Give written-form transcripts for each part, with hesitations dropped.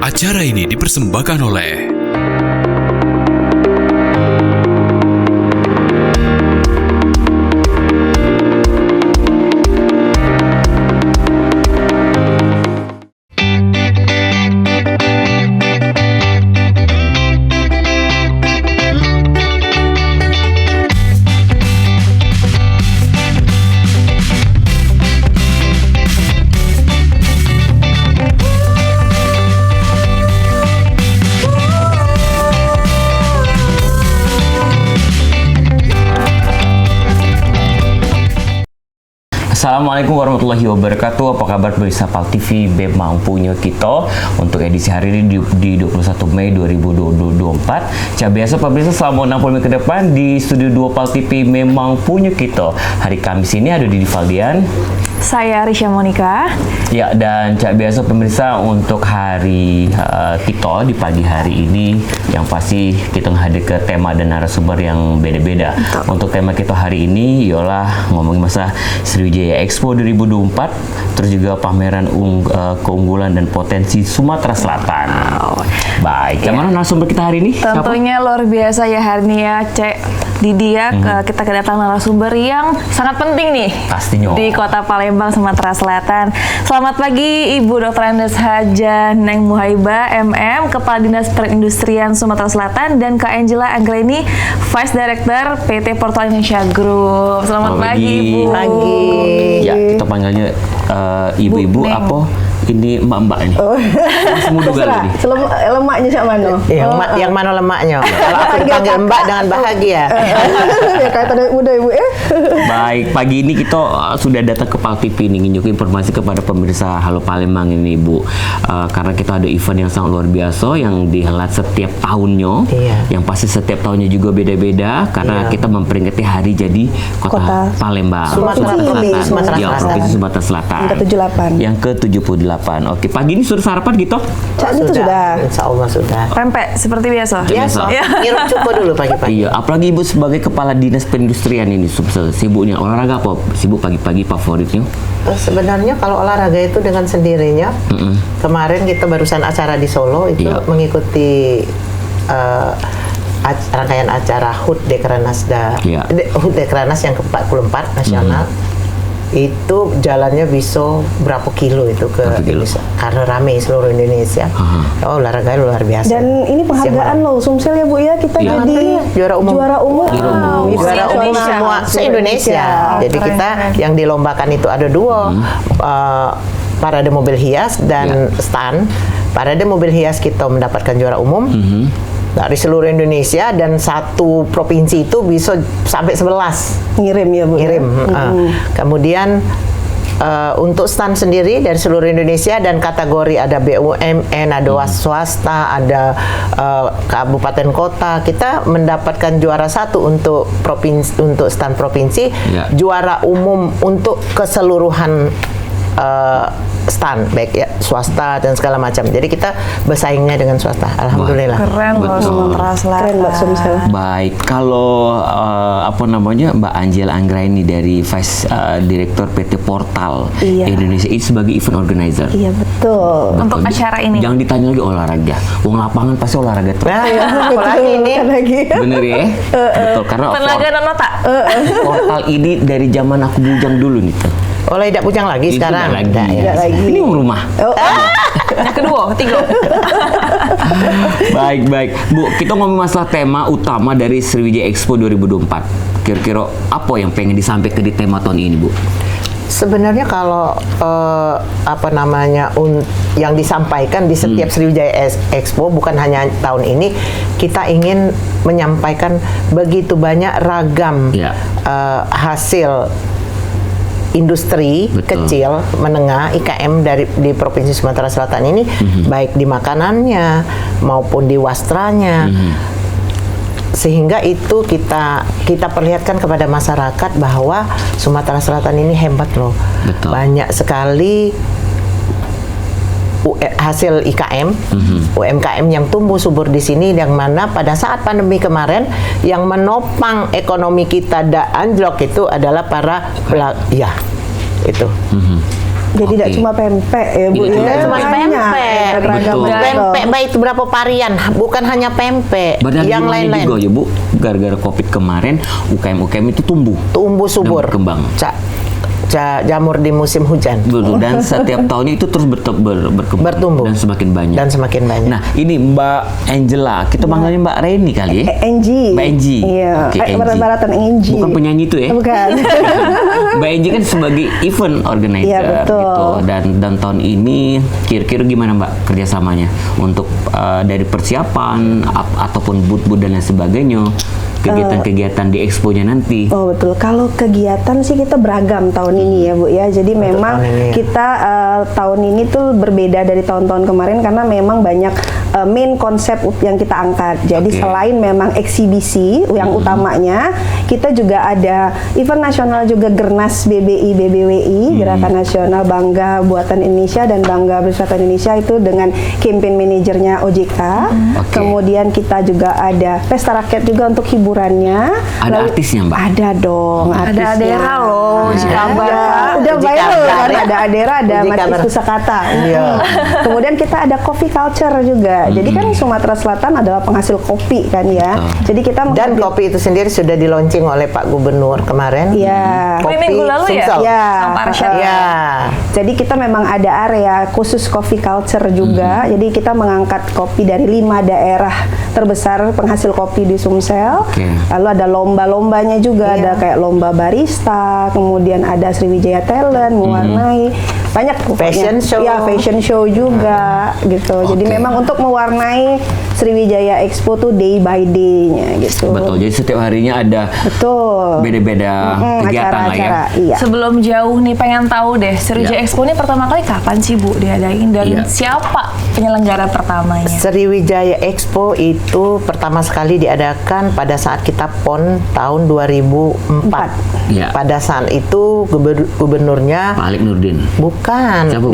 Acara ini dipersembahkan oleh Assalamualaikum warahmatullahi wabarakatuh. Apa kabar pemirsa PAL TV Memang Punya Kita untuk edisi hari ini di 21 Mei 2024. Cak biasa pemirsa selama 60 menit ke depan di studio 2 PAL TV Memang Punya Kita. Hari Kamis ini ada Didi Valdian. Saya Risha Monica. Ya, dan cak biasa pemirsa untuk hari kita di pagi hari ini yang pasti kita hadir ke tema dan narasumber yang beda-beda. Untuk tema kita hari ini ialah ngomongin masa Sriwijaya Expo 2024, terus juga pameran keunggulan dan potensi Sumatera Selatan. Baik, yang mana narasumber kita hari ini? Tentunya siapa? luar biasa ya hari ini ya, Cek Didi ya. Kita kedatangan narasumber yang sangat penting nih. Pastinya. Di Kota Palembang, Sumatera Selatan. Selamat pagi Ibu Dr. Andes Haja Neng Muhaiba, MM, Kepala Dinas Perindustrian Sumatera Selatan, dan Kak Angela Anggreni, Vice Director PT Portal Indonesia Group. Selamat pagi, Ibu. Pagi. Ya, kita panggilnya ibu-ibu apa? Ini mbak-mbak ini. Semua juga Terserah, ini. lemaknya siapa mana? Yang mana lemaknya? Kalau aku dipanggil Mbak dengan bahagia. Ya kayak tadi muda Ibu Baik, pagi ini kita sudah datang ke PAL TV nih, nginjuk informasi kepada pemirsa Halo Palembang ini, Bu. Karena kita ada event yang sangat luar biasa yang dihelat setiap tahunnya. Iya. Yang pasti setiap tahunnya juga beda-beda karena kita memperingati hari jadi Kota Palembang. Sumatera Selatan. Ya, Provinsi Sumatera Selatan. Yang ke-78. Yang ke-78. Oke, pagi ini sudah sarapan gitu? Cak itu sudah. Insya Allah sudah. Pempek seperti biasa. Biasa. Ya. Ngirup cukup dulu pagi-pagi. Iya, apalagi Ibu sebagai Kepala Dinas Perindustrian ini sibuknya olahraga apa? Sibuk pagi-pagi favoritnya? Sebenarnya kalau olahraga itu dengan sendirinya. Kemarin kita barusan acara di Solo itu mengikuti rangkaian acara HUT Dekranasda. HUT Dekranas yang ke-44 nasional. Itu jalannya bisa berapa kilo itu ke Indonesia karena rame seluruh Indonesia. Olahraga luar biasa. Dan ini penghargaan loh Sumsel ya Bu ya, kita jadi juara umum. Juara umum Semua se-Indonesia. Jadi kita yang dilombakan itu ada dua parade mobil hias dan stand. Parade mobil hias kita mendapatkan juara umum. Dari seluruh Indonesia dan satu provinsi itu bisa sampai 11 ngirim ya Bu. Ngirim. Kemudian untuk stand sendiri dari seluruh Indonesia dan kategori ada BUMN, ada swasta, ada kabupaten kota. Kita mendapatkan juara satu untuk provinsi, untuk stand provinsi, juara umum untuk keseluruhan stand baik ya swasta dan segala macam. Jadi kita bersaingnya dengan swasta. Alhamdulillah. Keren loh Sumatera Selatan. Keren Mbak Sumsel. Baik, kalau Mbak Angela Anggreni dari Vice Director PT Portal Indonesia ini sebagai event organizer. Iya betul. Untuk acara ini. Jangan ditanya lagi olahraga. Wong lapangan pasti olahraga terus. Apalagi ini. Bener ya? Betul, karena Penaga dan nota. Portal ini dari zaman aku bujang dulu nih. Oleh tidak bujang lagi Itu sekarang. tidak lagi. Ini rumah. Yang kedua, ketiga. Baik. Bu, kita ngomong masalah tema utama dari Sriwijaya Expo 2024. Kira-kira apa yang pengen disampaikan di tema tahun ini, Bu? Sebenarnya kalau yang disampaikan di setiap Sriwijaya Expo bukan hanya tahun ini, kita ingin menyampaikan begitu banyak ragam hasil industri kecil, menengah, IKM di Provinsi Sumatera Selatan ini, baik di makanannya maupun di wastranya. Sehingga itu kita perlihatkan kepada masyarakat bahwa Sumatera Selatan ini hebat loh. Banyak sekali hasil IKM, UMKM yang tumbuh subur di sini, yang mana pada saat pandemi kemarin yang menopang ekonomi kita anjlok itu adalah para itu. Jadi tidak cuma pempek ya Bu, tidak cuma pempek, beragam. Betul. Pempek baik itu berapa varian, bukan hanya pempek, Padahal yang di lain-lain. juga ya Bu, gara-gara Covid kemarin UKM itu tumbuh subur, dan berkembang. Jamur di musim hujan. Betul, dan setiap tahunnya itu terus berkembang Bertumbuh. dan semakin banyak. Nah, ini Mbak Angela, kita panggilnya Mbak Reni kali ya? Angie. Mbak Angie. Iya. Oke, Angie. Barat-baratan Angie. Bukan penyanyi itu ya? Bukan. Mbak Angie kan sebagai event organizer Iya, betul. gitu. Dan tahun ini kira-kira gimana Mbak kerjasamanya untuk dari persiapan ataupun booth-booth dan lain sebagainya, kegiatan-kegiatan di expo-nya nanti? Oh betul. Kalau kegiatan sih kita beragam tahun ini ya Bu ya. Jadi memang kita tahun ini tuh berbeda dari tahun-tahun kemarin karena memang banyak main konsep yang kita angkat. Jadi selain memang eksibisi yang utamanya, kita juga ada event nasional juga, Gernas BBI BBWI, Gerakan Nasional Bangga Buatan Indonesia dan Bangga Berwisata Indonesia, itu dengan campaign manajernya OJK. Kemudian kita juga ada pesta rakyat juga untuk hiburannya. Ada artisnya Mbak? Ada dong, Ada artisnya. Adera loh, Jikabar. Udah Uji viral kabar. kan, ada Adera, ada Uji Mas kabar. Pusakata. Iya. Kemudian kita ada coffee culture juga. Jadi kan Sumatera Selatan adalah penghasil kopi kan ya. Jadi kita dan kopi itu sendiri sudah di launching oleh Pak Gubernur kemarin. Iya. Kopi Minggu lalu ya? Sumsel. Iya. Sama Pak Arsyad. Iya. Jadi kita memang ada area khusus coffee culture juga. Jadi kita mengangkat kopi dari 5 daerah terbesar penghasil kopi di Sumsel. Lalu ada lomba-lombanya juga, ada kayak lomba barista, kemudian ada Sriwijaya Talent, mewarnai, banyak pokoknya. Fashion show. Ya, fashion show juga gitu. Jadi memang untuk mewarnai Sriwijaya Expo tuh day by day-nya gitu. Betul, jadi setiap harinya ada Betul. beda-beda kegiatan lah ya. Acara-acara, iya. Sebelum jauh nih, pengen tahu deh, Sriwijaya Expo ini pertama kali kapan sih Bu diadain dan siapa penyelenggara pertamanya? Sriwijaya Expo itu pertama sekali diadakan pada saat kita PON tahun 2004. Iya. Pada saat itu gubernurnya Pak Alek Nurdin. bukan Siapa, Bu?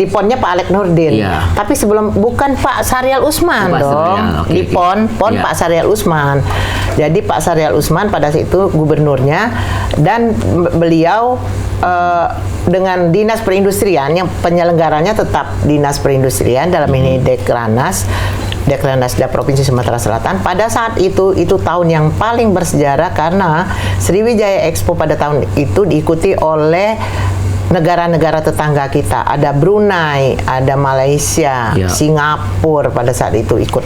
di PON-nya Pak Alek Nurdin. Iya. Tapi sebelum, bukan Pak Syarial Usman Oh, Pak dong. Syarial, oke, Di oke. PON Iya. Pak Syarial Usman. Jadi Pak Syarial Usman pada saat itu gubernurnya, dan beliau dengan Dinas Perindustrian, yang penyelenggaranya tetap Dinas Perindustrian, dalam ini Dekranasda Provinsi Sumatera Selatan. Pada saat itu tahun yang paling bersejarah karena Sriwijaya Expo pada tahun itu diikuti oleh negara-negara tetangga kita. Ada Brunei, ada Malaysia, Singapura pada saat itu ikut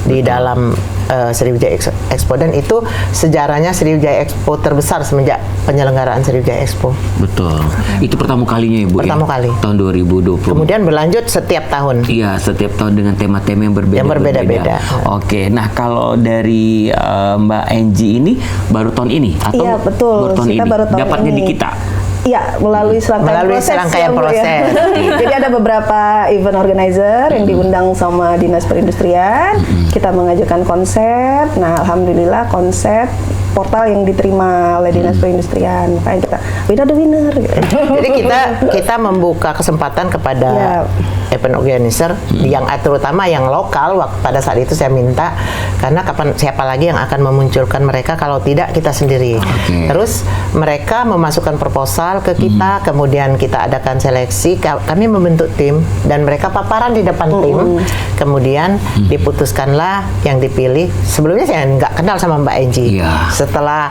di dalam Sriwijaya Expo, dan itu sejarahnya Sriwijaya Expo terbesar semenjak penyelenggaraan Sriwijaya Expo. Betul. Itu pertama kalinya ya Bu? Pertama kali. Tahun 2020. Kemudian berlanjut setiap tahun. Iya, setiap tahun dengan tema-tema yang berbeda. Yang berbeda-beda. Oke, nah kalau dari Mbak Angie ini baru tahun ini atau Iya, betul. baru tahun Kita ini? baru tahun Dapatnya ini. di kita. Iya, melalui serangkaian proses. Ya, Bu, ya. Jadi ada beberapa event organizer yang diundang sama Dinas Perindustrian. Kita mengajukan konsep. Nah, alhamdulillah konsep portal yang diterima oleh Dinas Perindustrian. Makanya kita winner the winner. Jadi kita membuka kesempatan kepada event organizer yang terutama yang lokal. Pada saat itu saya minta, karena siapa lagi yang akan memunculkan mereka kalau tidak kita sendiri. Terus mereka memasukkan proposal ke kita, kemudian kita adakan seleksi, kami membentuk tim dan mereka paparan di depan tim, kemudian diputuskanlah yang dipilih. Sebelumnya saya nggak kenal sama Mbak Angie. Setelah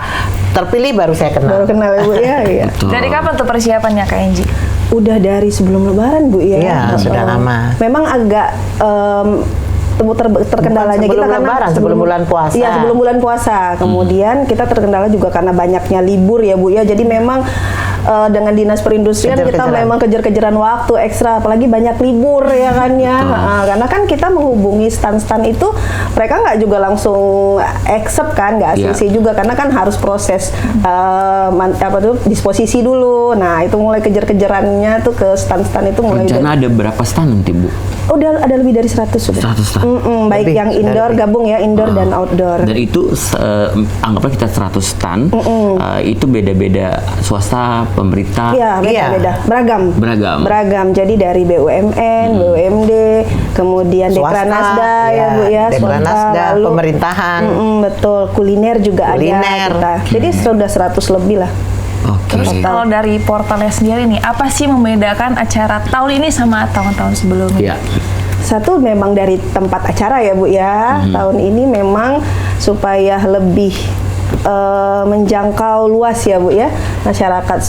terpilih baru saya kenal. Baru kenal Ibu ya. Iya. Dari kapan tuh persiapannya Kak Angie? Udah dari sebelum Lebaran Bu ya. Iya, sudah lama. Memang agak terkendalanya Bukan sebelum kita Lebaran, sebelum bulan puasa. Iya, sebelum bulan puasa. Kemudian kita terkendala juga karena banyaknya libur ya Bu ya. Jadi memang dengan Dinas Perindustrian kita memang kejar-kejaran waktu ekstra, apalagi banyak libur ya kan ya. Karena kan kita menghubungi stand-stand itu, mereka nggak juga langsung accept kan, nggak ACC juga, karena kan harus proses disposisi dulu. Nah itu mulai kejar-kejarannya tuh ke stand-stand itu mulai. Rencana ada berapa stand nanti Bu? Udah ada lebih dari 100 sudah. 100 stand. Baik yang indoor gabung ya, indoor dan outdoor. Dan itu anggaplah kita 100 stand. Itu beda-beda swasta, pemerintah. Iya, beda-beda. Beragam. Jadi dari BUMN, BUMD, kemudian Dekranasda ya Bu ya, Dekranasda, pemerintahan. Betul, kuliner juga ada kita. Jadi sudah 100 lebih lah. Oke. Terus kalau dari portalnya sendiri nih, apa sih membedakan acara tahun ini sama tahun-tahun sebelumnya? Ya. Satu memang dari tempat acara ya Bu ya. Tahun ini memang supaya lebih menjangkau luas ya Bu ya, masyarakat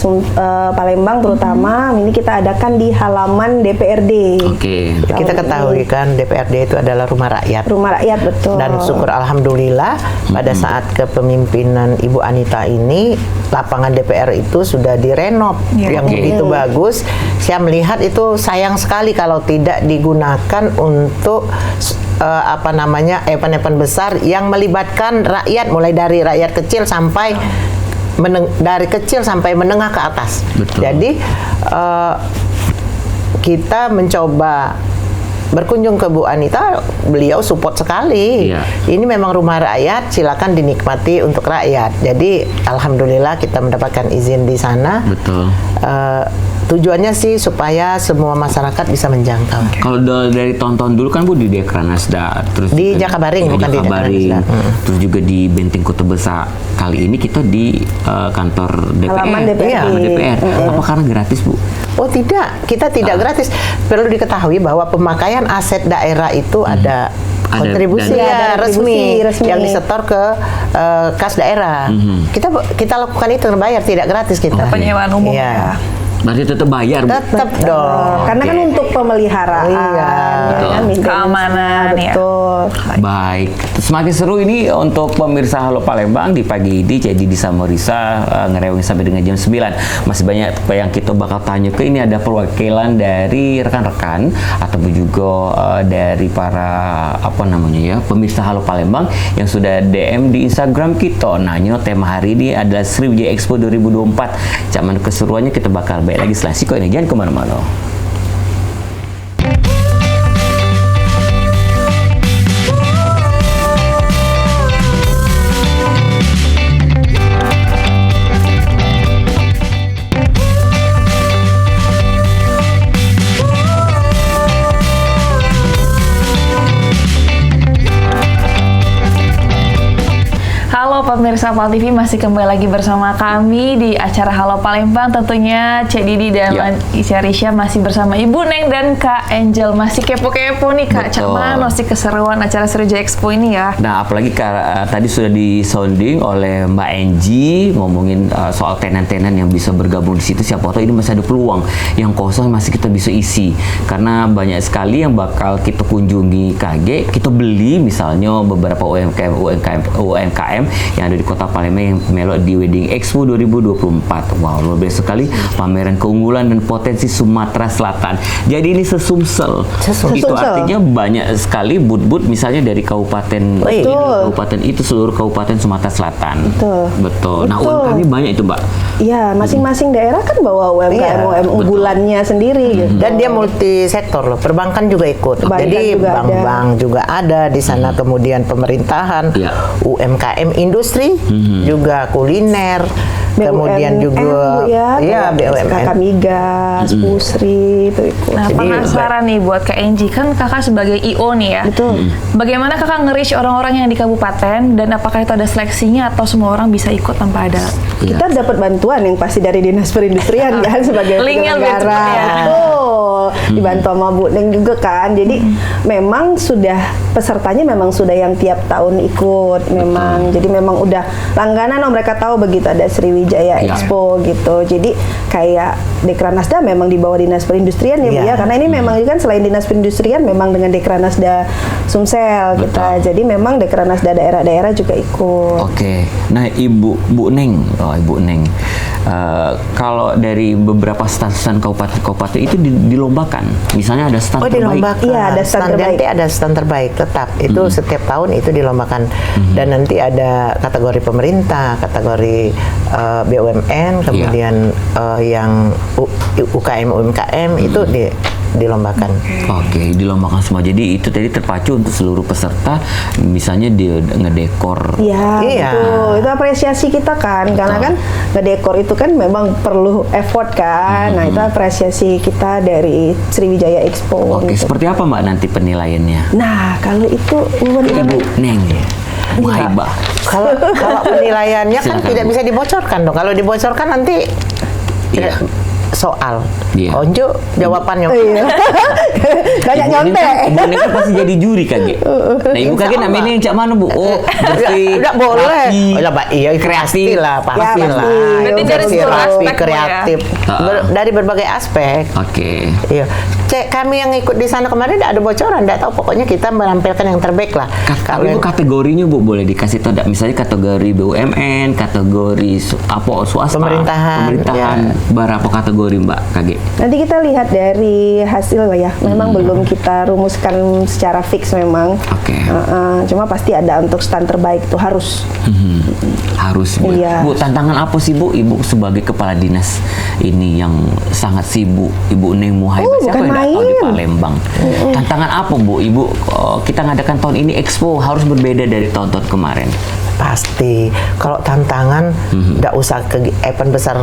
Palembang terutama. Ini kita adakan di halaman DPRD. Oke. Kita ketahui kan DPRD itu adalah rumah rakyat. Rumah rakyat, betul. Dan syukur alhamdulillah pada saat kepemimpinan Ibu Anita ini lapangan DPR itu sudah direnov yang begitu bagus. Saya melihat itu sayang sekali kalau tidak digunakan untuk event-event besar yang melibatkan rakyat, mulai dari rakyat kecil sampai dari kecil sampai menengah ke atas. Betul. Jadi kita mencoba berkunjung ke Bu Anita, beliau support sekali. Iya. Ini memang rumah rakyat, silakan dinikmati untuk rakyat. Jadi alhamdulillah kita mendapatkan izin di sana. Betul. Tujuannya sih supaya semua masyarakat bisa menjangkau. Kalau dari tahun-tahun dulu kan Bu di Dekranasda, terus Di juga Jakabaring, bukan di Jakabaring, Dekranasda. terus juga di Benteng Kota Besar. Kali ini kita di kantor DPR. Halaman DPR. Iya, DPR. Apa karena gratis Bu? Oh tidak, kita tidak gratis. Perlu diketahui bahwa pemakaian aset daerah itu ada kontribusi dan- ya, ada resmi kontribusi yang disetor ke kas daerah. Kita lakukan itu bayar, tidak gratis kita. Penyewaan umum Iya. ya. Berarti tetap bayar Bu? Tetap dong. Karena kan untuk pemeliharaan, Iya. ya kan, maintenance-nya, Keamanan, ya. betul. Baik, semakin seru ini untuk pemirsa Halo Palembang di pagi ini. Jadi di Samorisa ngereweng sampai dengan jam 9. Masih banyak yang kita bakal tanya ke. Ini ada perwakilan dari rekan-rekan ataupun juga dari para pemirsa Halo Palembang yang sudah DM di Instagram kita. Nanya tema hari ini adalah Sriwijaya Expo 2024. Zaman keseruannya kita bakal baik lagi setelah siko ini. Jangan kemana-mana. Halo pemirsa Pal TV, masih kembali lagi bersama kami di acara Halo Palembang. Tentunya Cek Didi dan Isya Risha masih bersama Ibu Neng dan Kak Angel. Masih kepo-kepo nih Kak, cak mana sih keseruan acara Sriwijaya Expo ini ya? Nah, apalagi tadi sudah disounding oleh Mbak Angie ngomongin soal tenan-tenan yang bisa bergabung di situ. Siapa tahu ini masih ada peluang yang kosong masih kita bisa isi. Karena banyak sekali yang bakal kita kunjungi KG, kita beli misalnya beberapa UMKM yang ada di Kota Palembang yang melok di Wedding Expo 2024. Wow, luar biasa sekali pameran keunggulan dan potensi Sumatera Selatan. Jadi ini sesumsel. Itu artinya banyak sekali booth-booth misalnya dari kabupaten kabupaten itu seluruh kabupaten Sumatera Selatan. Betul. Nah, UMKM banyak itu, Mbak. Iya, masing-masing daerah kan bawa UMKM unggulannya sendiri gitu. Dan dia multi sektor loh, perbankan juga ikut. Perbankan Jadi juga bank-bank juga ada di sana, kemudian pemerintahan, UMKM industri, juga kuliner, kemudian juga BUMN, Kakak Migas, Pusri itu ikut. Nah, penasaran nih buat Kak Angie, kan Kakak sebagai IO nih ya. Betul. Bagaimana Kakak nge-reach orang-orang yang di kabupaten, dan apakah itu ada seleksinya atau semua orang bisa ikut tanpa ada? Kita dapat bantuan yang pasti dari Dinas Perindustrian kan sebagai Linknya penyelenggara. Betul. Dibantu sama Bu Neng juga kan. Jadi memang sudah pesertanya memang sudah yang tiap tahun ikut memang. Jadi memang udah langganan, mereka tahu begitu ada Sriwijaya Expo gitu. Jadi kayak Dekranasda memang di bawah Dinas Perindustrian ya Bu ya. Karena ini memang kan selain Dinas Perindustrian memang dengan Dekranasda Sumsel kita. Jadi memang Dekranasda daerah-daerah juga ikut. Oke. Nah, Bu Neng, Ibu Neng. Kalau dari beberapa stand kabupaten itu dilombakan. Misalnya ada stand terbaik. Dilombakan. Iya, ada stand terbaik. Nanti ada stand terbaik tetap. Itu setiap tahun itu dilombakan. Dan nanti ada kategori pemerintah, kategori BUMN, kemudian yang UKM UMKM itu dilombakan. Oke, dilombakan semua. Jadi itu tadi terpacu untuk seluruh peserta, misalnya dia ngedekor. Iya, betul. Itu apresiasi kita kan, karena kan ngedekor itu kan memang perlu effort kan. Nah, itu apresiasi kita dari Sriwijaya Expo. Oke, gitu. seperti apa Mbak nanti penilaiannya? Nah, kalau itu Ibu Neng ya. Muhaibah. Kalau penilaiannya kan Silakan, tidak Bu. bisa dibocorkan dong. Kalau dibocorkan nanti Iya. soal. Iya. Onjo jawabannya. Iya. Banyak nyontek. Ibu Neng kan pasti jadi juri Kage. Nah Ibu Kage namanya yang cak mana Bu? Oh bersih. Udah boleh. rapi, Oh, lah, iya kreatif. pastilah, Ya, pastilah. pasti. Berarti dari Bersih, seluruh rapi, aspek, Bu, ya? kreatif. Dari berbagai aspek. Oke. Iya. Cek kami yang ikut di sana kemarin tidak ada bocoran, tidak tahu. Pokoknya kita menampilkan yang terbaik lah. Tapi Bu kategorinya Bu boleh dikasih tahu enggak? Misalnya kategori BUMN, kategori swasta, Pemerintahan, berapa kategori Mbak Kage? Nanti kita lihat dari hasil lah ya. Memang belum kita rumuskan secara fix memang. Oke. Cuma pasti ada untuk stand terbaik tuh harus. Harus Bu. Iya. Bu, tantangan apa sih Bu Ibu sebagai kepala dinas ini yang sangat sibuk, Ibu Neng Muhaibah, siapa bukan yang nggak tahu di main. Palembang? Tantangan apa Bu Ibu, kita ngadakan tahun ini Expo harus berbeda dari tahun-tahun kemarin? Pasti. Kalau tantangan tidak usah ke event besar.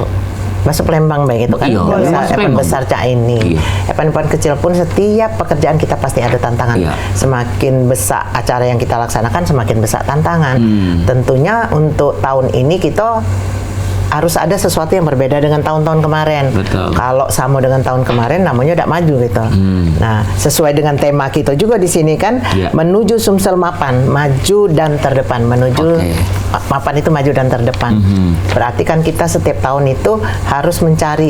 Masuk Palembang baik itu kan, Iya, nggak usah masuk event Palembang. besar cak ini. Iya. Event-event kecil pun setiap pekerjaan kita pasti ada tantangan. Iya. Semakin besar acara yang kita laksanakan, semakin besar tantangan. Tentunya untuk tahun ini kita harus ada sesuatu yang berbeda dengan tahun-tahun kemarin. Betul. Kalau sama dengan tahun kemarin, namanya tidak maju gitu. Nah, sesuai dengan tema kita juga di sini kan, Iya. menuju Sumsel Mapan, maju dan terdepan. Menuju Oke. Mapan itu maju dan terdepan. Berarti kan kita setiap tahun itu harus mencari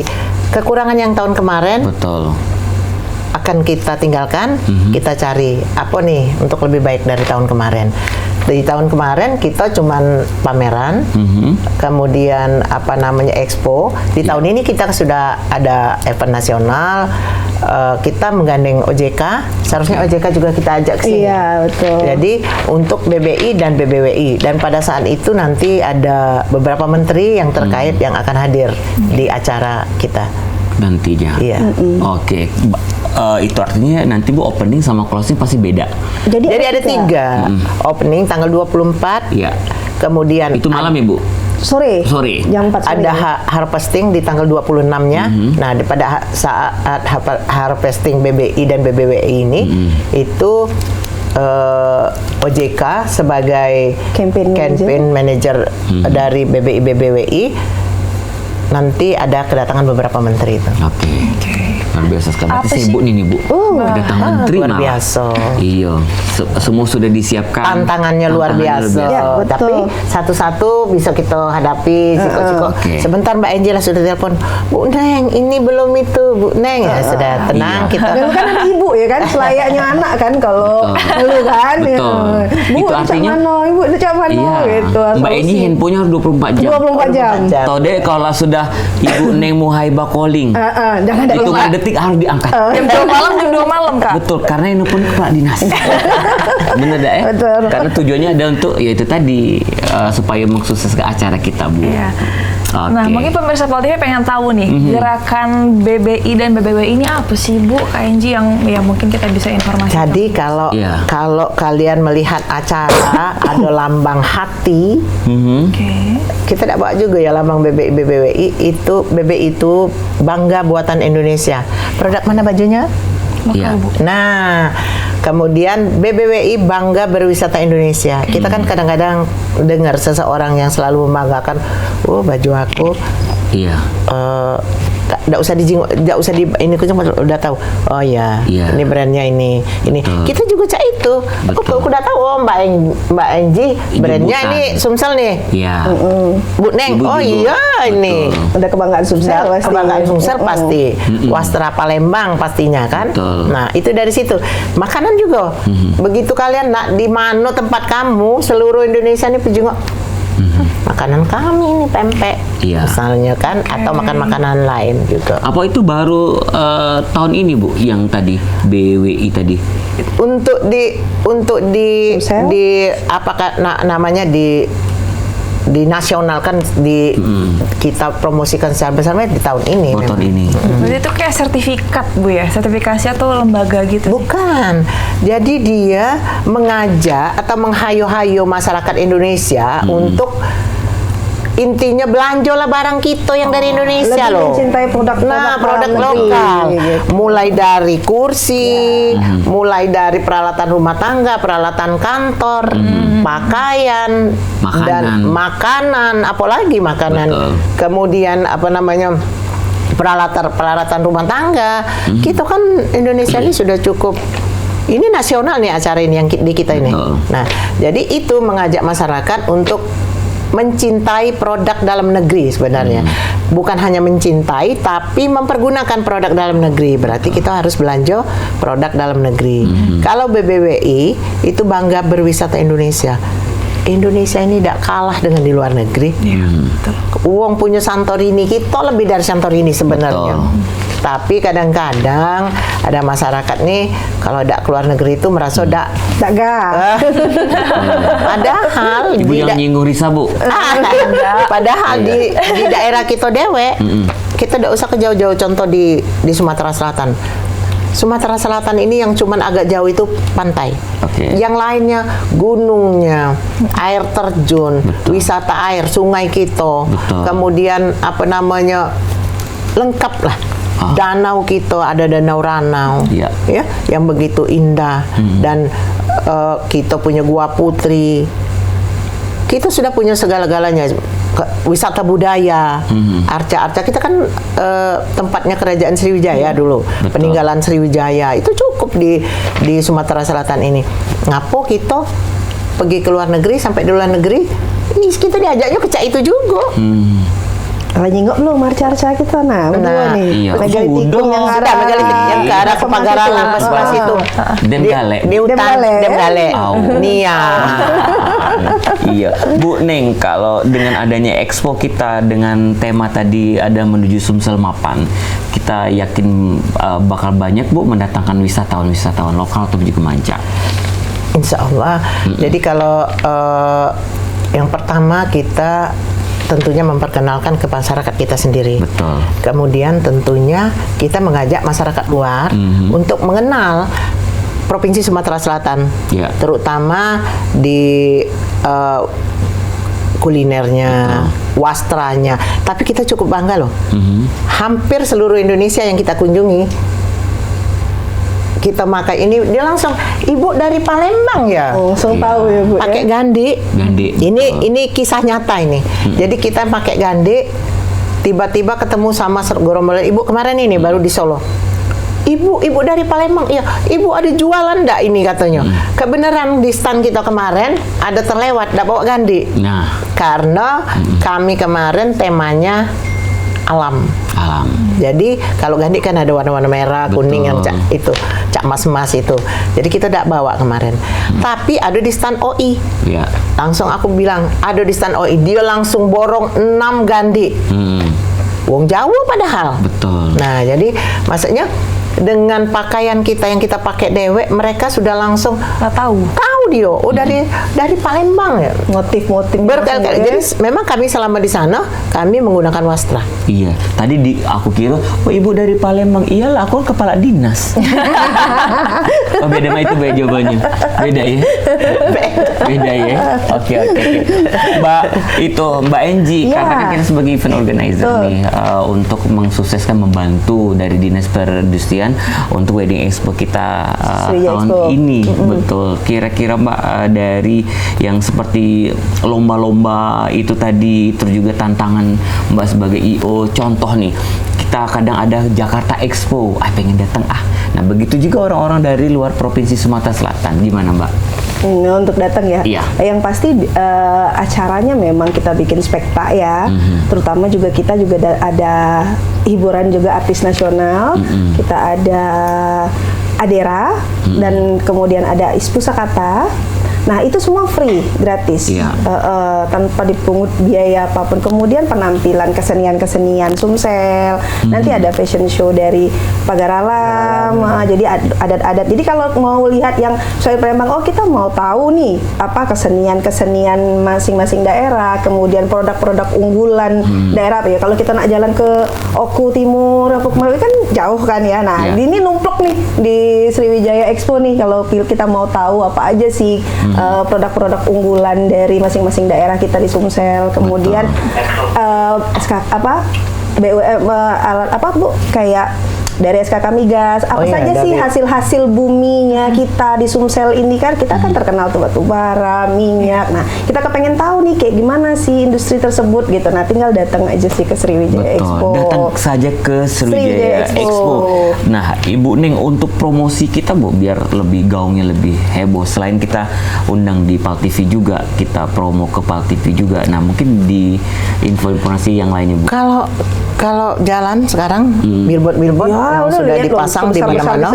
kekurangan yang tahun kemarin Betul. akan kita tinggalkan, kita cari apa nih untuk lebih baik dari tahun kemarin. Di tahun kemarin kita cuman pameran, kemudian apa namanya expo. Di tahun ini kita sudah ada event nasional. Kita menggandeng OJK, seharusnya OJK juga kita ajak ke sini. Iya, betul. Jadi untuk BBI dan BBWI, dan pada saat itu nanti ada beberapa menteri yang terkait yang akan hadir di acara kita. Nantinya. Iya. Oke. Itu artinya nanti Bu opening sama closing pasti beda. Jadi ada 3 opening tanggal 24. Iya. Kemudian Itu malam ya Bu? Sore. Sore. Jam 4 sore. ada harvesting di tanggal 26-nya. Nah, pada saat harvesting BBI dan BBWI ini itu OJK sebagai Campaign manager dari BBI BBWI nanti ada kedatangan beberapa menteri itu. Oke. Luar biasa sekali. Apa Berarti sibuk nih Bu. Datang menteri luar malah. biasa. Iya. Semua sudah disiapkan. Tantangannya luar biasa. Ya, betul. Tapi satu-satu bisa kita hadapi. Siko-siko. Oke. Sebentar Mbak Angela sudah telepon, Bu Neng, ini belum itu, Bu Neng. Ya sudah tenang Iya. kita. Dulu kan ada ibu ya kan, selayaknya anak kan kalau dulu kan. Betul. Bu, Itu cak artinya- mana? Ibu itu cak mana? Iya. Gitu. Mbak Eni solusi. handphonenya harus 24 jam. 24 jam. Tahu deh kalau sudah Ibu Neng Muhaibah calling. Jangan ada Hitungan lupa. detik harus diangkat. Jam 2 malam, jam 2 malam, Kak. Betul, karena ini pun kepala dinas. Bener dah ya? Betul. Karena tujuannya ada untuk, yaitu tadi, supaya mensukseskan acara kita, Bu. Iya. Oke. Nah, mungkin pemirsa Pol TV pengen tahu nih, gerakan BBI dan BBWI ini apa sih, Bu? KNG yang ya mungkin kita bisa informasikan. Jadi kalau Iya. kalau kalian melihat acara ada lambang hati, Oke. kita tidak bawa juga ya lambang BBI BBWI itu. BBI itu bangga buatan Indonesia. Produk mana bajunya? Iya. Bu. Nah, kemudian BBWI bangga berwisata Indonesia. Kita kan kadang-kadang dengar seseorang yang selalu membanggakan, oh baju aku Iya. nggak usah dijinguk, nggak usah di ini kucing udah tahu. Oh ya, Iya. ini brandnya ini. Betul. Kita juga cak itu. Betul. Aku udah tahu. Oh Mbak Enji, Ibu brandnya Butan. ini Sumsel nih. Iya. Bu Neng, Ibu oh juga. iya ini. Betul. Ada kebanggaan Sumsel pasti. Kebanggaan Sumsel pasti. Wastra Palembang pastinya kan. Betul. Nah, itu dari situ. Makanan juga. Begitu kalian nak di mana tempat kamu, seluruh Indonesia ini penjenguk. Makanan kami ini pempek. Iya. Misalnya kan, atau makan makanan lain juga. Apa itu baru tahun ini, Bu, yang tadi BWI tadi? Untuk di Sumsel? di apakah namanya dinasionalkan kita promosikan secara besar di tahun ini. Oh, tahun memang. ini. Berarti itu kayak sertifikat, Bu ya? Sertifikasi atau lembaga gitu? Bukan. Jadi dia mengajak atau menghayo-hayo masyarakat Indonesia untuk intinya belanjolah barang kita yang dari Indonesia Lebih loh. mencintai produk-produk produk dalam lokal. negeri, gitu. Mulai dari kursi, mulai dari peralatan rumah tangga, peralatan kantor, pakaian, Makanan. dan makanan, apalagi makanan. Betul. Kemudian apa namanya? peralatan rumah tangga. Kita kan Indonesia ini sudah cukup, ini nasional nih acara ini yang di kita ini. Betul. Nah, jadi itu mengajak masyarakat untuk mencintai produk dalam negeri sebenarnya. Bukan hanya mencintai, tapi mempergunakan produk dalam negeri. Berarti kita harus belanja produk dalam negeri. Kalau BBWI itu bangga berwisata Indonesia. Indonesia ini tidak kalah dengan di luar negeri. Uang punya Santorini, kita lebih dari Santorini sebenarnya. Betul. Tapi kadang-kadang ada masyarakat nih kalau tidak keluar negeri itu merasa tidak. Padahal Ibu yang nyinggung Risa, Bu. Padahal di daerah kita dewe, kita tidak usah ke jauh-jauh. Contoh di Sumatera Selatan. Sumatera Selatan ini yang cuman agak jauh itu pantai. Oke. Yang lainnya gunungnya, air terjun, wisata air, sungai kita. Betul. Kemudian apa namanya? Lengkap lah. Danau kita, ada Danau Ranau. Iya. Ya, yang begitu indah. Dan kita punya Gua Putri. Kita sudah punya segala-galanya. Wisata budaya, arca-arca kita kan tempatnya kerajaan Sriwijaya dulu. Betul. Peninggalan Sriwijaya itu cukup di Sumatera Selatan ini. Ngapo kita pergi ke luar negeri, sampai di luar negeri ini kita diajaknya ke Cak itu juga. Nyingok belum arca-arca kita berdua nih. iya. Megalitikum Sudah, yang Sudah arah megalitik yang ke arah Pemagaran sebelah situ. Dem Gale. Di hutan Dem Gale. Au. Nia. Iya, Bu Neng, kalau dengan adanya expo kita dengan tema tadi ada menuju Sumsel Mapan, kita yakin bakal banyak, Bu, mendatangkan wisatawan lokal atau juga manca. Insya Allah. Jadi kalau yang pertama kita tentunya memperkenalkan ke masyarakat kita sendiri. Betul. Kemudian tentunya kita mengajak masyarakat luar untuk mengenal Provinsi Sumatera Selatan, Ya. terutama di kulinernya, wastranya. Tapi kita cukup bangga loh. Hampir seluruh Indonesia yang kita kunjungi, kita makai ini dia langsung, ibu dari Palembang ya. langsung tahu ya Bu. Pakai gandhi. Ini kisah nyata ini. Jadi kita pakai gandhi, tiba-tiba ketemu sama gerombolan ibu kemarin ini baru di Solo. Ibu dari Palembang. Iya, ibu ada jualan enggak ini katanya. Kebenaran di stand kita kemarin ada terlewat enggak bawa gandhi. Nah, Karena kami kemarin temanya alam. Jadi kalau gandhi kan ada warna-warna merah, kuning yang cak mas-mas itu. Jadi kita tidak bawa kemarin. Tapi ada di stand OI. ya. Langsung aku bilang, ada di stand OI. Dia langsung borong 6 gandhi. Wong Jawa padahal. Betul. Nah, jadi maksudnya dengan pakaian kita yang kita pakai dewek, mereka sudah langsung Nggak tahu. dia. Oh, dari Palembang ya. Motif-motif Berkali-kali. Jadi memang kami selama di sana kami menggunakan wastra. Iya, tadi aku kira, oh ibu dari Palembang. Iyalah, aku kan kepala dinas. Oh beda mah itu beda jawabannya. Beda ya? Beda ya? Oke. Mbak Enji, Iya. karena kan kita sebagai event organizer nih, untuk mensukseskan, membantu dari Dinas Perindustrian untuk Wedding Expo kita Sriwijaya tahun Expo. ini. Betul. Kira-kira Mbak, dari yang seperti lomba-lomba itu tadi, terus juga tantangan Mbak sebagai IO, contoh nih, kita kadang ada Jakarta Expo, pengen datang Nah begitu juga orang-orang dari luar Provinsi Sumatera Selatan, gimana Mbak? Untuk datang ya. Iya. Yang pasti acaranya memang kita bikin spektak ya. Terutama juga kita juga ada hiburan juga artis nasional. Kita ada Adera dan kemudian ada Ispusakata. Nah itu semua free, gratis, Iya. tanpa dipungut biaya apapun. Kemudian penampilan kesenian-kesenian Sumsel, nanti ada fashion show dari Pagar Alam, jadi adat-adat. Jadi kalau mau lihat yang soal Palembang, kita mau tahu nih apa kesenian-kesenian masing-masing daerah, kemudian produk-produk unggulan daerah apa ya. Kalau kita nak jalan ke Oku Timur, Oku Kemarin kan jauh kan ya. Nah Iya. ini numplok nih di Sriwijaya Sriwijaya Expo nih, kalau kita mau tahu apa aja sih produk-produk unggulan dari masing-masing daerah kita di Sumsel, kemudian alat apa Bu, kayak dari SKK Migas, apa saja sih hasil-hasil buminya kita di Sumsel ini kan, kita kan terkenal tuh batu bara, minyak. Nah, kita kepengen tahu nih kayak gimana sih industri tersebut gitu. Nah, tinggal datang aja sih ke Sriwijaya Expo. Datang saja ke Sriwijaya Expo. Nah, Ibu Neng, untuk promosi kita Bu, biar lebih gaungnya lebih heboh. Selain kita undang di PAL TV juga, kita promo ke PAL TV juga. Nah, mungkin di informasi yang lainnya Bu. Kalau jalan sekarang billboard yang sudah dipasang di mana-mana.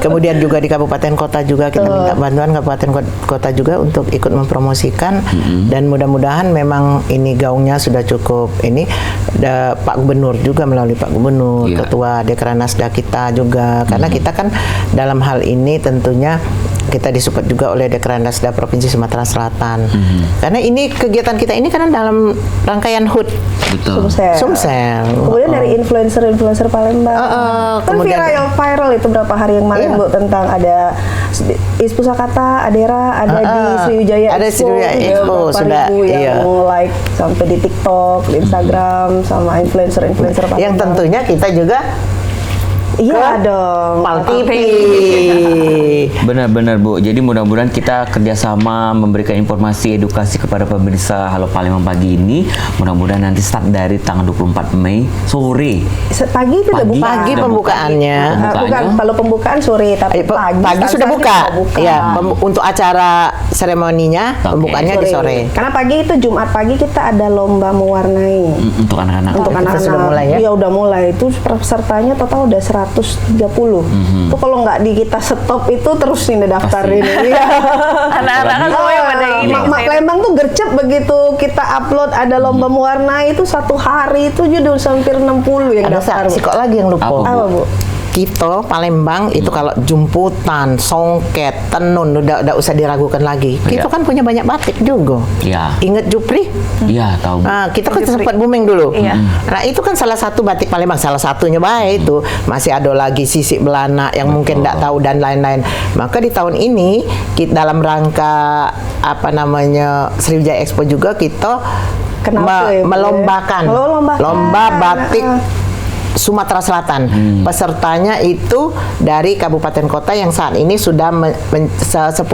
Kemudian juga di kabupaten kota juga kita minta bantuan kabupaten kota juga untuk ikut mempromosikan, dan mudah-mudahan memang ini gaungnya sudah cukup. Ini ada Pak Gubernur juga, melalui Pak Gubernur, Ketua Dekranasda kita juga, karena kita kan dalam hal ini tentunya kita disupport juga oleh Dekranasda Provinsi Sumatera Selatan. Karena ini kegiatan kita ini karena dalam rangkaian HUT Sumsel. Kemudian dari influencer Palembang. Kemudian viral itu berapa hari yang lalu Bu, tentang ada Ispusakata, Adera, ada di Sriwijaya Expo. Ada Sriwijaya Expo sudah yang like sampai di TikTok, di Instagram, sama influencer Palembang. Yang tentunya kita juga dong, PAL TV. Benar-benar Bu. Jadi mudah-mudahan kita kerjasama memberikan informasi edukasi kepada pemirsa Halo Palembang pagi ini. Mudah-mudahan nanti start dari tanggal 24 Mei sore. Pagi itu udah buka. Pagi pembukaannya. Bukan, kalau pembukaan sore, tapi pagi sudah buka. Ya, untuk acara seremoninya pembukaannya di sore. Karena pagi itu Jumat pagi kita ada lomba mewarnai. Untuk anak-anak. Untuk anak-anak sudah mulai ya? Iya, udah mulai. Itu pesertanya total udah 130. Itu kalau nggak di kita stop itu terus nih daftar ini. Anak-anak kan semuanya pada ini. Mak Palembang tuh gercep begitu kita upload ada lomba mewarnai itu satu hari itu jadi hampir 60 yang daftar. Ada kok lagi yang lupa. Apa Bu? Kita Palembang itu kalau jumputan, songket, tenun udah usah diragukan lagi. Kita kan punya banyak batik juga. Iya. Ingat Jupri? Iya, tahu. Nah, kita kan sempat booming dulu. Nah, itu kan salah satu batik Palembang, salah satunya baik itu. Masih ada lagi sisik belana yang mungkin tidak tahu dan lain-lain. Maka di tahun ini kita dalam rangka Sriwijaya Expo juga kita melombakan lomba batik Sumatera Selatan. Pesertanya itu dari kabupaten kota yang saat ini sudah 10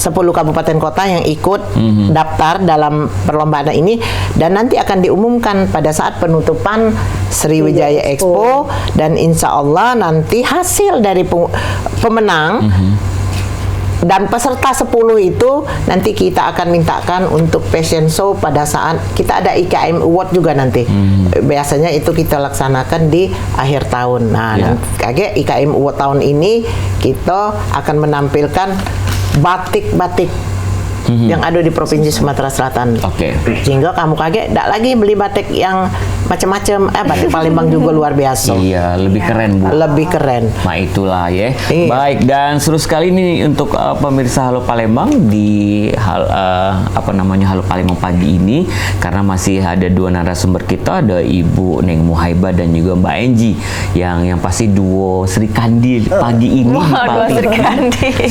kabupaten kota yang ikut daftar dalam perlombaan ini, dan nanti akan diumumkan pada saat penutupan Sriwijaya Expo, dan insya Allah nanti hasil dari pemenang dan peserta 10 itu nanti kita akan mintakan untuk fashion show pada saat kita ada IKM Award juga nanti. Biasanya itu kita laksanakan di akhir tahun. Nah, kayak IKM Award tahun ini kita akan menampilkan batik-batik yang ada di Provinsi Sumatera Selatan. Sehingga kamu kaget tidak lagi beli batik yang macam-macam. Batik Palembang juga luar biasa. Iya, lebih keren Bu. Lebih keren. Nah, itulah ya. Baik, dan seru sekali nih untuk pemirsa Halo Palembang di Halo Palembang pagi ini, karena masih ada dua narasumber kita, ada Ibu Neng Muhaibah dan juga Mbak Enji yang pasti duo Sri Kandi pagi ini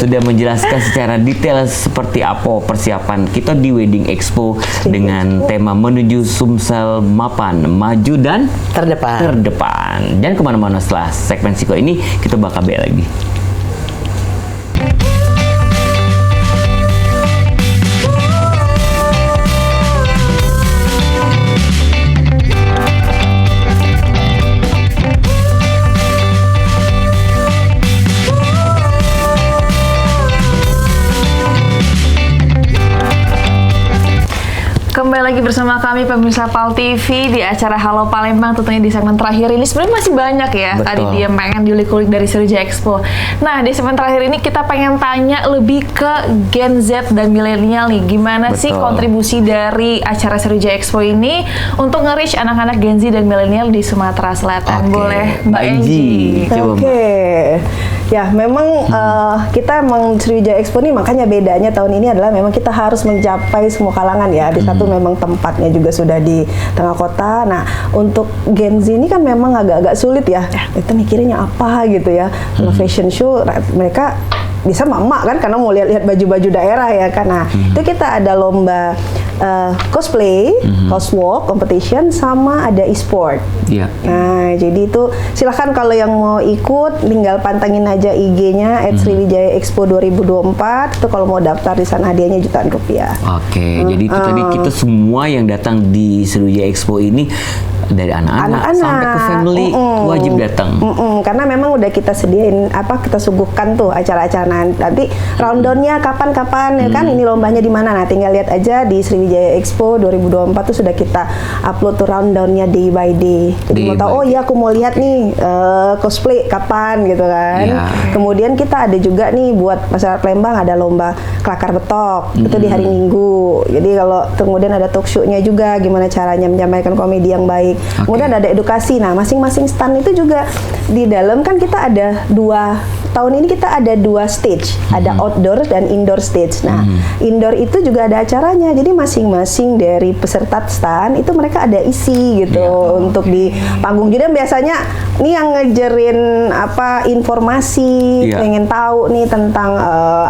sudah menjelaskan secara detail seperti apa persiapan kita di Wedding Expo dengan tema menuju Sumsel Mapan, maju dan terdepan. Dan kemana-mana setelah segmen Siko ini kita bakal balik lagi. Kembali lagi bersama kami pemirsa PAL TV di acara Halo Palembang, tentunya di segmen terakhir ini sebenarnya masih banyak ya. Betul. Tadi dia pengen diulik-ulik dari Sriwijaya Expo. Nah, di segmen terakhir ini kita pengen tanya lebih ke Gen Z dan milenial nih. Gimana sih kontribusi dari acara Sriwijaya Expo ini untuk nge-reach anak-anak Gen Z dan milenial di Sumatera Selatan? Boleh Mbak Enji. Ya, memang kita emang Sriwijaya Expo ini makanya bedanya tahun ini adalah memang kita harus mencapai semua kalangan ya. Di satu memang tempatnya juga sudah di tengah kota. Nah, untuk Gen Z ini kan memang agak-agak sulit ya. Kita mikirinnya apa gitu ya. Kalau fashion show mereka bisa emak kan karena mau lihat-lihat baju-baju daerah ya kan. Nah, itu kita ada lomba cosplay, coswalk competition sama ada e-sport. Iya. Nah, jadi itu silahkan kalau yang mau ikut tinggal pantengin aja IG-nya @Sriwijaya Expo 2024. Itu kalau mau daftar di sana hadiahnya jutaan rupiah. Oke, jadi itu tadi kita semua yang datang di Sriwijaya Expo ini dari anak-anak sampai ke family wajib datang. Karena memang udah kita sediain kita suguhkan tuh acara-acara nanti rundown-nya kapan-kapan ya kan, ini lombanya di mana. Nah, tinggal lihat aja di Sriwijaya Expo 2024 tuh sudah kita upload tuh rundown-nya day by day. Jadi mau tahu aku mau lihat nih cosplay kapan gitu kan. Kemudian kita ada juga nih buat masyarakat Palembang ada lomba kelakar betok. Itu di hari Minggu. Jadi kalau kemudian ada talk show-nya juga gimana caranya menyampaikan komedi yang baik. Kemudian ada edukasi. Nah, masing-masing stand itu juga di dalam kan kita ada tahun ini kita ada 2 stage, ada outdoor dan indoor stage. Nah, indoor itu juga ada acaranya. Jadi masing-masing dari peserta stand itu mereka ada isi gitu untuk di panggung. Jadi biasanya nih yang ngejerin informasi, pengen tahu nih tentang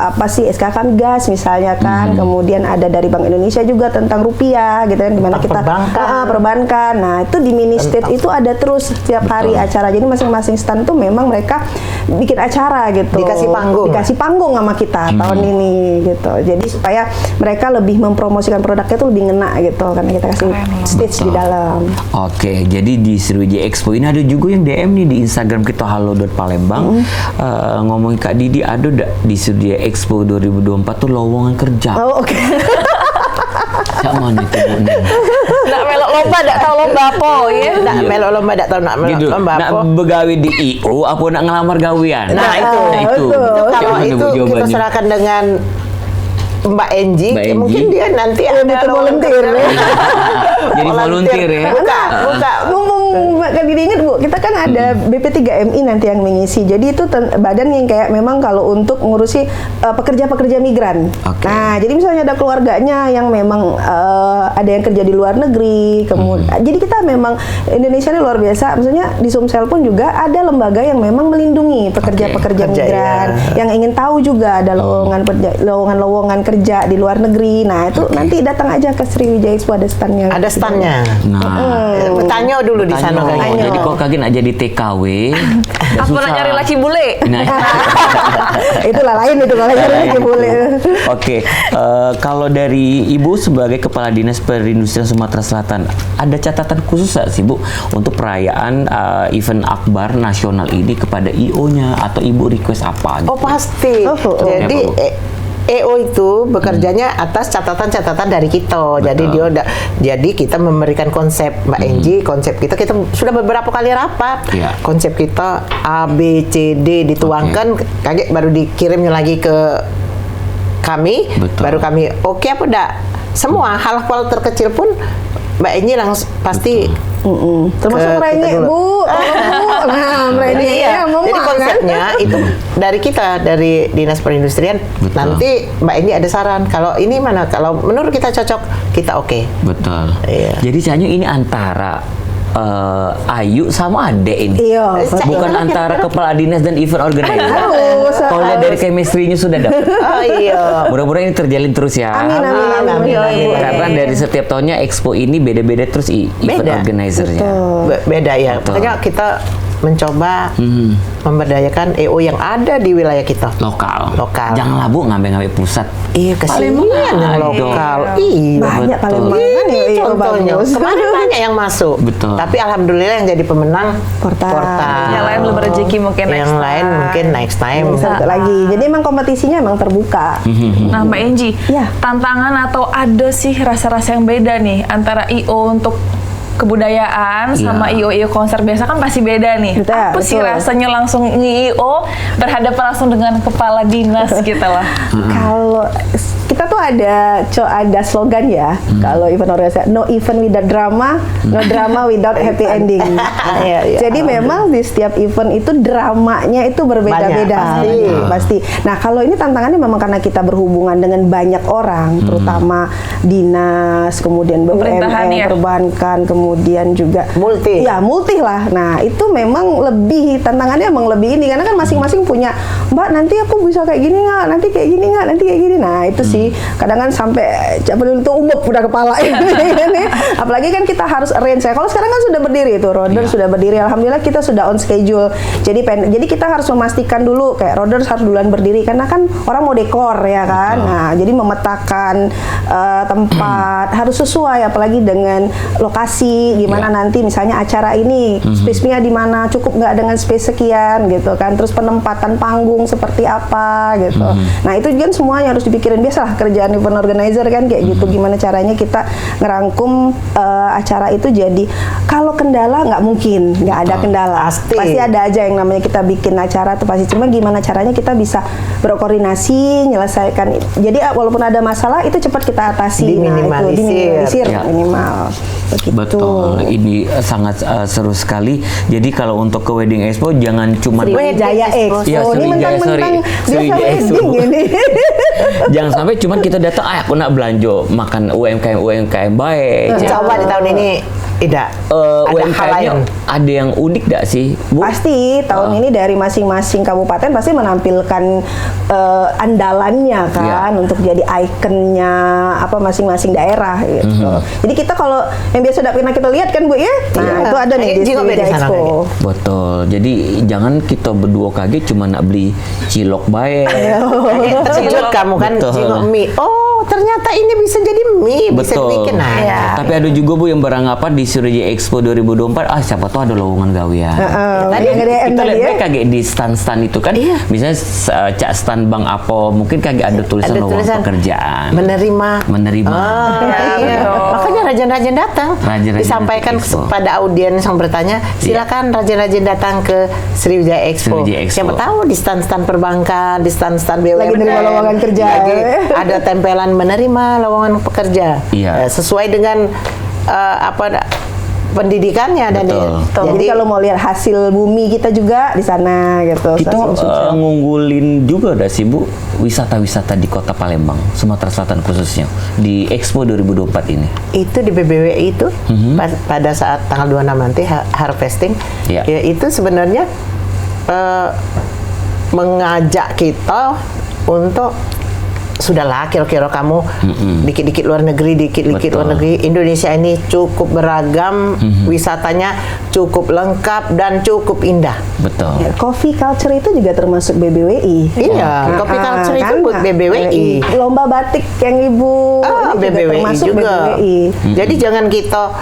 apa sih SKK gas misalnya kan. Kemudian ada dari Bank Indonesia juga tentang rupiah gitu kan, gimana kita perbankan. Nah, itu di mini stage itu ada terus setiap hari acara. Jadi masing-masing stand tuh memang mereka bikin acara gitu. Dikasih panggung sama kita tahun ini gitu. Jadi supaya mereka lebih mempromosikan produknya tuh lebih ngena gitu karena kita kasih stage di dalam. Oke, jadi di Sriwijaya Expo ini ada juga yang DM nih di Instagram kita halo.palembang ngomongin Kak Didi ada di Sriwijaya Expo 2024 tuh lowongan kerja. Oh, oke. Zaman itu Bu Neng. Nak melok lomba, tak tahu lomba apa ya? Nak melok lomba, tak tahu nak melok Gitu. lomba Nak apa. begawi di IO apa nak ngelamar gawian? Nah, itu. Itu. Kalau Gimana, itu Bu, kita jawabannya? serahkan dengan Mbak Enji, Mbak Enji. mungkin dia nanti ada butuh volunteer. Jadi volunteer ya. Buka. Ngomong Kak Didi ingat Bu, kita kan ada BP3MI nanti yang mengisi. Jadi itu badan yang kayak memang kalau untuk ngurusi pekerja-pekerja migran. Nah, jadi misalnya ada keluarganya yang memang ada yang kerja di luar negeri, kemudian jadi kita memang Indonesia ini luar biasa. Maksudnya di Sumsel pun juga ada lembaga yang memang melindungi pekerja-pekerja migran yang ingin tahu juga ada lowongan kerja di luar negeri. Nah, itu nanti datang aja ke Sriwijaya Expo ada stand-nya. Ada stand-nya. Nah, Tanya dulu di sana kayaknya. jadi kok kaget aja di TKW. Aku nak nyari laki bule. Nah, Itulah lain itu kalau nyari boleh. Oke, kalau dari Ibu sebagai Kepala Dinas Perindustrian Sumatera Selatan, ada catatan khusus nggak sih Bu untuk perayaan event akbar nasional ini kepada IO-nya atau Ibu request apa? Gitu? Oh pasti. Jadi EO itu bekerjanya atas catatan-catatan dari kita. Jadi kita memberikan konsep Mbak Enji, konsep kita sudah beberapa kali rapat. Konsep kita A, B, C, D dituangkan, kaget baru dikirimnya lagi ke kami, baru kami oke apa enggak. Semua hal-hal terkecil pun Mbak Enji langsung pasti termasuk Reni Bu. Nah, Reni jadi konsepnya itu dari kita dari Dinas Perindustrian. Nanti Mbak Enji ada saran kalau ini mana, kalau menurut kita cocok kita oke. Betul. Iya. Jadi Canyu ini antara Ayu sama Ade ini. Iya. Bukan antara kepala dinas dan event organizer. Kalau lihat dari chemistry-nya sudah dapat. Oh iya. Mudah-mudahan ini terjalin terus ya. Amin. Karena dari setiap tahunnya Expo ini beda-beda terus event organizer-nya. Beda ya. Makanya kita mencoba memberdayakan EO yang ada di wilayah kita. Lokal. Janganlah Bu ngambil-ngambil pusat. Iya, kesian yang lokal. Iya, banyak Palembang kan ya. Contohnya kemarin banyak yang masuk. Betul. Tapi alhamdulillah yang jadi pemenang Portal. Yang lain belum rezeki mungkin Yang lain mungkin next time. Satu lagi. Jadi emang kompetisinya emang terbuka. Nah, Mbak Enji, Ya. tantangan atau ada sih rasa-rasa yang beda nih antara IO untuk kebudayaan sama IO konser biasa kan pasti beda nih. Apa sih rasanya langsung IO berhadapan langsung dengan kepala dinas gitu lah? Kalau kita kita tuh ada slogan ya. Kalau event organisasi, no event without drama, no drama without happy ending. Jadi memang di setiap event itu dramanya itu berbeda-beda. Pasti. Nah, kalau ini tantangannya memang karena kita berhubungan dengan banyak orang, terutama dinas, kemudian BUMN, perbankan, kemudian juga multi lah. Nah, itu memang tantangannya emang lebih ini, karena kan masing-masing punya, Mbak nanti aku bisa kayak gini nggak, nanti kayak gini nggak, nanti kayak gini. Nah, itu sih kadang kan sampai itu umup udah kepala apalagi kan kita harus arrange ya. Kalau sekarang kan sudah berdiri itu, Roder sudah berdiri, alhamdulillah kita sudah on schedule. Jadi kita harus memastikan dulu kayak Roder harus duluan berdiri, karena kan orang mau dekor ya kan. Nah, jadi memetakan tempat harus sesuai, apalagi dengan lokasi gimana nanti misalnya acara ini space-nya di mana, cukup nggak dengan space sekian gitu kan, terus penempatan panggung seperti apa gitu. Nah, itu kan semuanya harus dipikirin. Biasalah kerjaan event organizer kan kayak gitu, gimana caranya kita ngerangkum acara itu. Jadi kalau kendala nggak mungkin nggak ada kendala, pasti ada aja yang namanya kita bikin acara tuh pasti, cuma gimana caranya kita bisa berkoordinasi menyelesaikan. Jadi walaupun ada masalah itu cepat kita atasi, diminimalisir minimal. Begitu. Betul, ini sangat seru sekali. Jadi kalau untuk ke Wedding Expo jangan cuma Sriwijaya Expo. Ya, ini mentang-mentang desa wedding ini. Jangan sampai cuma kita datang, aku nak belanja makan UMKM baik. Coba di tahun ini tidak UMKM-nya ada yang unik nggak sih, Bu? Pasti tahun ini dari masing-masing kabupaten pasti menampilkan andalannya kan, untuk jadi ikonnya masing-masing daerah gitu. Jadi kita kalau yang biasa tidak pernah kita lihat kan, Bu ya, nah itu ada nih di Sriwijaya Expo. Betul. Jadi jangan kita berdua kaget cuma nak beli cilok baik. Terkejut kamu kan, cilok mie. Oh, ternyata ini bisa jadi mie, bisa dibikin. Tapi ada juga, Bu, yang beranggapan di Sriwijaya Expo 2024, siapa tahu ada lowongan gawean. Tadi kita lihat kaget di stand-stand itu kan, misalnya cak stand Bang Apo, mungkin kaget ada tulisan lowongan pekerjaan. Menerima. Makanya rajin-rajin datang. Disampaikan pada audiens yang bertanya, silakan rajin-rajin datang ke Sriwijaya Expo. Siapa tahu di stand-stand perbankan, di stand-stand BUMN lagi menerima lowongan kerja. Ada tempelan menerima lowongan pekerja. Sesuai dengan pendidikannya. Dan jadi kalau mau lihat hasil bumi kita juga di sana gitu. Itu ngunggulin juga ada sih, Bu, wisata-wisata di Kota Palembang, Sumatera Selatan khususnya di Expo 2024 ini. Itu di BBWI itu pada saat tanggal 26 nanti harvesting. Ya itu sebenarnya mengajak kita untuk sudahlah, kira-kira kamu dikit-dikit luar negeri, dikit-dikit luar negeri. Indonesia ini cukup beragam, wisatanya cukup lengkap dan cukup indah. Betul. Ya, coffee culture itu juga termasuk BBWI. Iya, coffee culture itu buat BBWI. Lomba batik yang Ibu BBWI juga. BBWI. Jadi jangan kita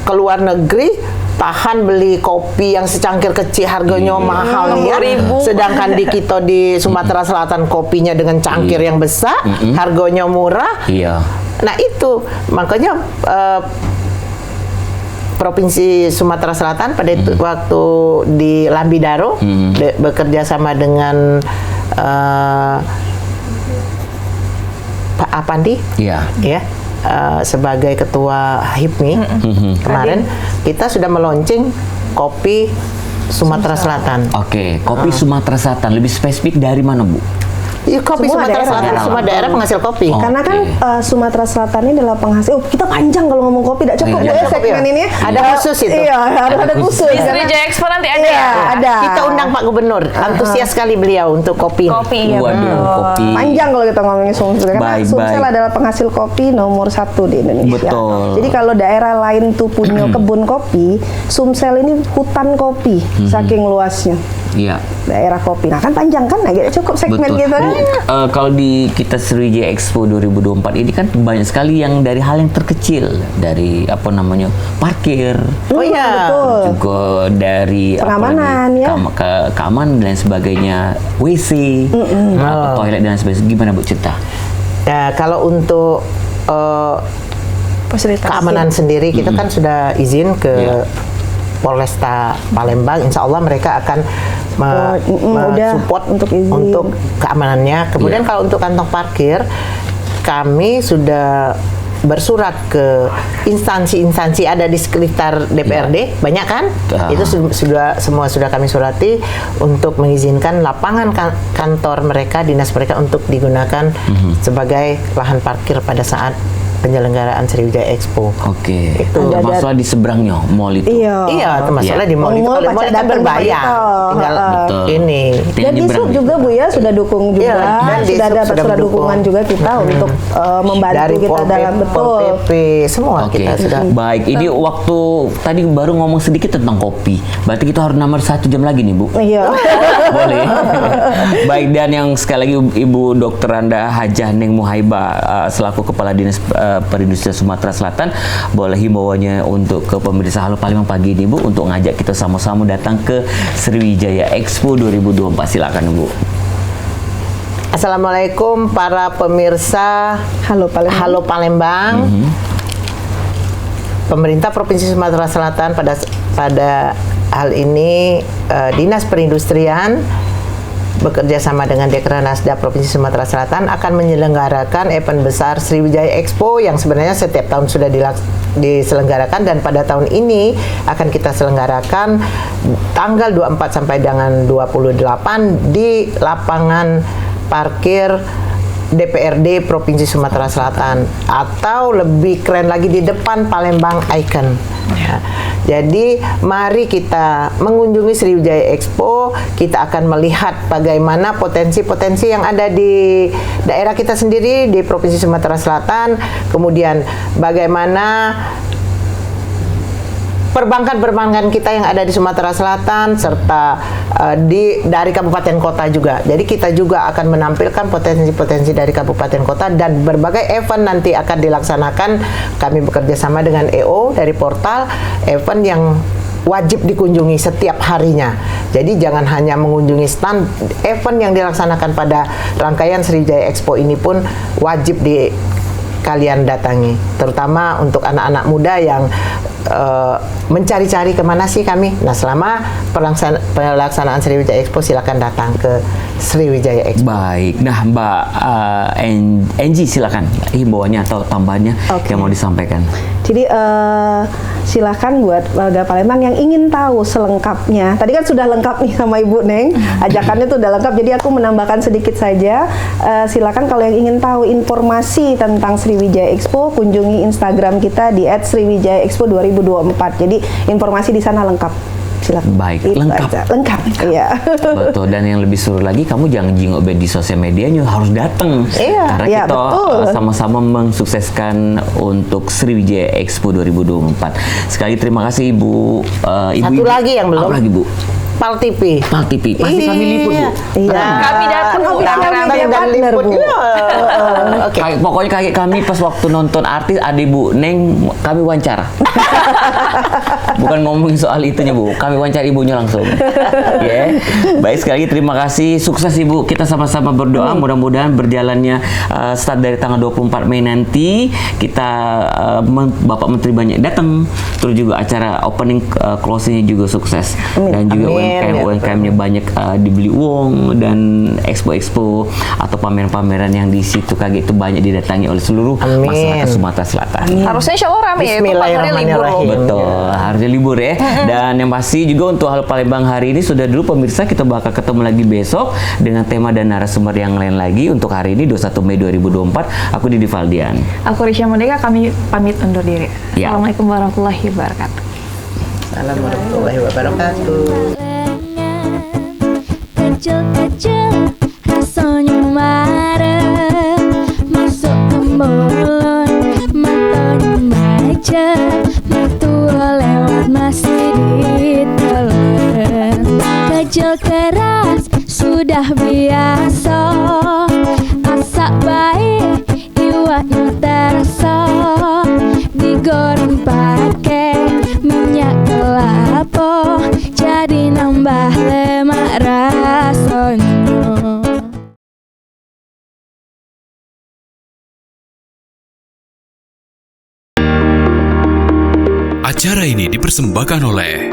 keluar negeri tahan beli kopi yang secangkir kecil harganya mahal ya. Sedangkan di kita di Sumatera Selatan kopinya dengan cangkir yang besar, harganya murah. Nah itu makanya Provinsi Sumatera Selatan pada itu waktu di Lambidaro bekerja sama dengan Pak Apandi. Sebagai ketua HIPMI kemarin kita sudah meluncing kopi Sumatera Selatan. Oke, kopi Sumatera Selatan lebih spesifik dari mana, Bu? Kopi Sumatera Selatan, semua daerah penghasil kopi. Karena kan Sumatera Selatan ini adalah penghasil. Kita panjang kalau ngomong kopi, tidak cukup ya segmen ini. Ada khusus itu. Iya, ada khusus. Di Sriwijaya Expo nanti ada. Ada. Kita undang Pak Gubernur, antusias sekali beliau untuk kopi. Kopi, kopi. Panjang kalau kita ngomongin Sumsel, karena Sumsel adalah penghasil kopi nomor 1 di Indonesia. Betul. Jadi kalau daerah lain tuh punya kebun kopi, Sumsel ini hutan kopi, saking luasnya. Iya. Daerah kopi. Nah kan panjang kan, cukup segmen gitu kan. Kalau di kita Sriwijaya Expo 2024 ini kan banyak sekali yang dari hal yang terkecil, dari parkir. Betul. Juga dari pengamanan keamanan dan sebagainya, WC, toilet dan sebagainya. Gimana, Bu, cerita? Kalau untuk keamanan sendiri kita kan sudah izin ke Polresta Palembang, insya Allah mereka akan support untuk keamanannya. Kemudian kalau untuk kantong parkir, kami sudah bersurat ke instansi-instansi ada di sekitar DPRD, banyak kan? Itu semua sudah kami surati untuk mengizinkan lapangan kantor mereka, dinas mereka untuk digunakan sebagai lahan parkir pada saat penyelenggaraan Sriwijaya Expo. Oke. Itu masalah di seberangnya mall itu. Iya, masalah di mall itu. Kalau mall kan berbayar. Tinggal ini. Dan Dishub juga Bu ya sudah dukung juga. Dan sudah dapat surat dukungan juga kita untuk membantu dari kita dalam Pol PP semua kita sudah. Baik, ini waktu tadi baru ngomong sedikit tentang kopi. Berarti kita harus nambah 1 jam lagi nih, Bu. Iya. Boleh. Baik, dan yang sekali lagi Ibu Dr. Anda Hajah Neng Muhaibah selaku Kepala Dinas Perindustrian Sumatera Selatan, boleh himbauannya untuk ke pemirsa Halo Palembang pagi ini, Bu, untuk ngajak kita sama-sama datang ke Sriwijaya Expo 2024. Silakan, Bu. Assalamualaikum para pemirsa Halo Palembang. Pemerintah Provinsi Sumatera Selatan pada hal ini Dinas Perindustrian bekerja sama dengan Dekranasda Provinsi Sumatera Selatan akan menyelenggarakan event besar Sriwijaya Expo yang sebenarnya setiap tahun sudah diselenggarakan, dan pada tahun ini akan kita selenggarakan tanggal 24 sampai dengan 28 di lapangan parkir DPRD Provinsi Sumatera Selatan, atau lebih keren lagi di depan Palembang Icon. Ya. Jadi mari kita mengunjungi Sriwijaya Expo, kita akan melihat bagaimana potensi-potensi yang ada di daerah kita sendiri di Provinsi Sumatera Selatan, kemudian bagaimana perbankan-perbankan kita yang ada di Sumatera Selatan, serta dari kabupaten kota juga. Jadi kita juga akan menampilkan potensi-potensi dari kabupaten kota, dan berbagai event nanti akan dilaksanakan. Kami bekerja sama dengan EO dari portal event yang wajib dikunjungi setiap harinya. Jadi jangan hanya mengunjungi stand, event yang dilaksanakan pada rangkaian Sriwijaya Expo ini pun wajib kalian datangi, terutama untuk anak-anak muda yang mencari-cari kemana sih kami. Nah, selama pelaksanaan Sriwijaya Expo silakan datang ke Sriwijaya Expo. Baik, nah Mbak Angie silakan himbauannya atau tambahannya yang mau disampaikan. Jadi silakan buat warga Palembang yang ingin tahu selengkapnya. Tadi kan sudah lengkap nih sama Ibu Neng, ajakannya tuh udah lengkap. Jadi aku menambahkan sedikit saja. Silakan kalau yang ingin tahu informasi tentang Sriwijaya Expo, kunjungi Instagram kita di @sriwijayaexpo 2024. Jadi informasi di sana lengkap. Silakan. Baik, lengkap. Lengkap, iya. Betul, dan yang lebih seru lagi, kamu jangan jingok di sosial medianya, harus datang. Karena kita sama-sama mensukseskan untuk Sriwijaya Expo 2024. Sekali terima kasih Ibu. Satu lagi yang belum. Apa lagi, Bu? Pal TV. Pasti kami liput, Bu. Iya. Kami datang, Bu. Dan liput. Oke. Pokoknya kayak kami pas waktu nonton artis ada Ibu Neng, kami wawancara. Bukan ngomongin soal itunya, Bu. Kami wawancara ibunya langsung. Ya. Baik, sekali lagi terima kasih. Sukses, Ibu. Kita sama-sama berdoa mudah-mudahan berjalannya start dari tanggal 24 Mei nanti kita Bapak Menteri banyak datang. Terus juga acara opening closing-nya juga sukses. Dan juga UMKM-nya banyak dibeli uang, dan expo-expo atau pameran-pameran yang di situ kaget itu banyak didatangi oleh seluruh masyarakat Sumatera Selatan. Harusnya insya Allah ramai ya, Bismillahirrahmanirrahim. Betul, harusnya libur ya. Dan yang pasti juga untuk Halo Palembang hari ini sudah dulu pemirsa, kita bakal ketemu lagi besok dengan tema dan narasumber yang lain lagi. Untuk hari ini 21 Mei 2024, aku Didi Valdian. Aku Risha Merdeka, kami pamit undur diri. Ya. Assalamualaikum warahmatullahi wabarakatuh. Assalamualaikum warahmatullahi wabarakatuh. Kecil-kecil rasanya marah, masuk ke mulut matanya baca, metu lewat masih ditelan. Kecil keras sudah biasa, asak baik iwaknya terasa, digoreng pakai minyak kelapa, jadi nambah lemak rasanya. Acara ini dipersembahkan oleh